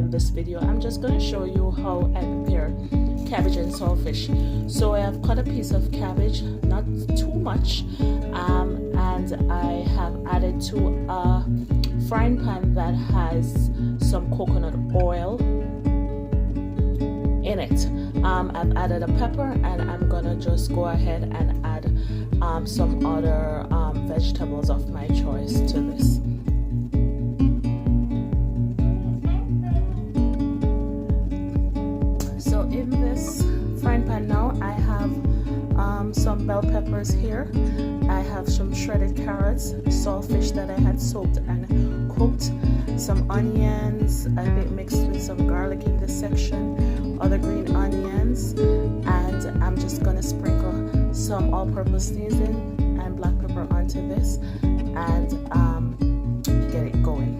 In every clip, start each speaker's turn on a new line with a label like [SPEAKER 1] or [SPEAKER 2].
[SPEAKER 1] in this video, I'm just going to show you how I prepare cabbage and saltfish. So I have cut a piece of cabbage, not too much, and I have added to a frying pan that has some coconut oil in it. I've added a pepper, and I'm gonna just go ahead and add some other vegetables of my choice to this. So in this frying pan now, I have some bell peppers here. I have some shredded carrots, saltfish that I had soaked and cooked, some onions, I think mixed with some garlic in this section, other green onions, and I'm just gonna sprinkle some all-purpose seasoning and black pepper onto this and get it going.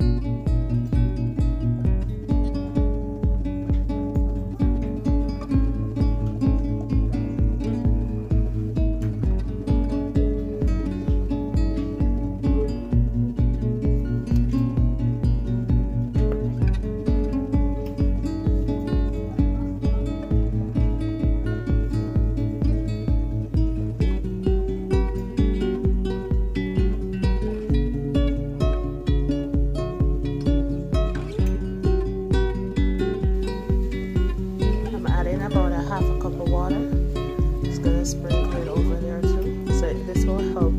[SPEAKER 1] Sprinkle it over there too, so this will help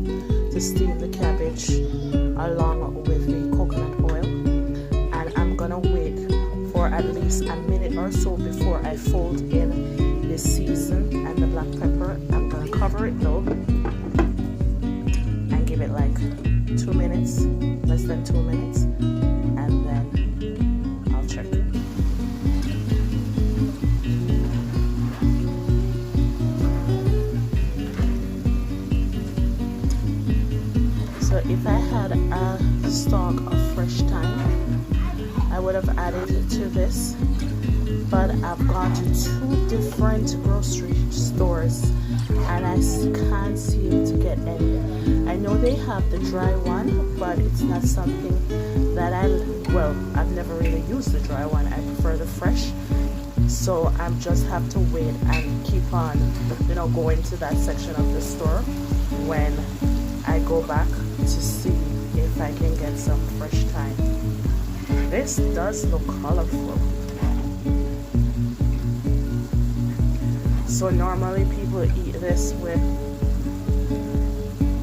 [SPEAKER 1] to steam the cabbage along with the coconut oil. And I'm gonna wait for at least a minute or so before I fold in the season and the black pepper. I'm gonna cover it though and give it like 2 minutes, less than 2 minutes, and then I'll check. So if I had a stalk of fresh thyme, I would have added it to this, but I've gone to 2 different grocery stores and I can't seem to get any. I know they have the dry one, but it's not something that I've never really used the dry one. I prefer the fresh. So I just have to wait and keep on, going to that section of the store when I go back to see if I can get some fresh thyme. This does look colorful. So normally people eat this with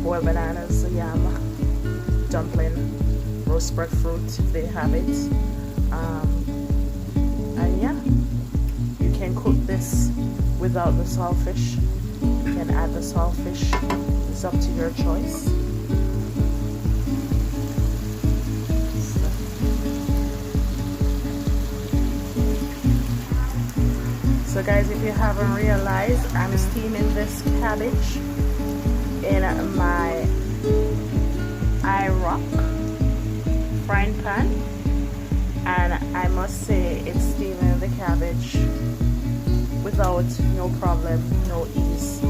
[SPEAKER 1] boiled bananas, yam, dumpling, roast breadfruit if they have it. And yeah, you can cook this without the saltfish. You can add the saltfish. It's up to your choice. So guys, if you haven't realized, I'm steaming this cabbage in my iRock frying pan, and I must say it's steaming the cabbage without no problem, no ease.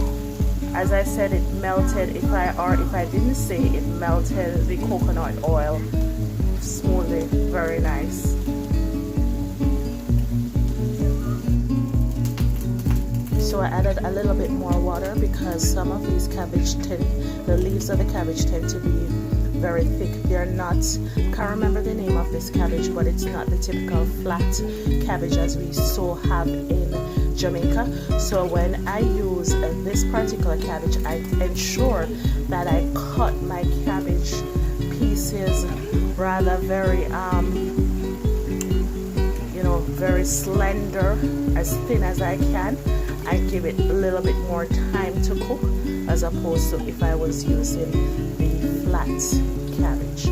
[SPEAKER 1] As I said, it melted, if I didn't say, it melted the coconut oil smoothly, very nice. So I added a little bit more water because some of these the leaves of the cabbage tend to be very thick. They're not, can't remember the name of this cabbage, but it's not the typical flat cabbage as we have in Jamaica. So when I use this particular cabbage, I ensure that I cut my cabbage pieces rather very very slender, as thin as I can. I give it a little bit more time to cook as opposed to if I was using the flat cabbage.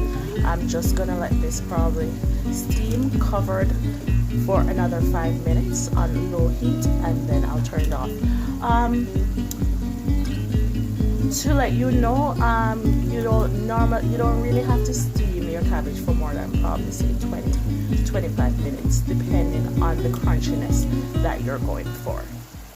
[SPEAKER 1] I'm just gonna let this probably steam covered for another 5 minutes on low heat, and then I'll turn it off. To let you know, you don't really have to steam your cabbage for more than probably say 20 to 25 minutes, depending on the crunchiness that you're going for.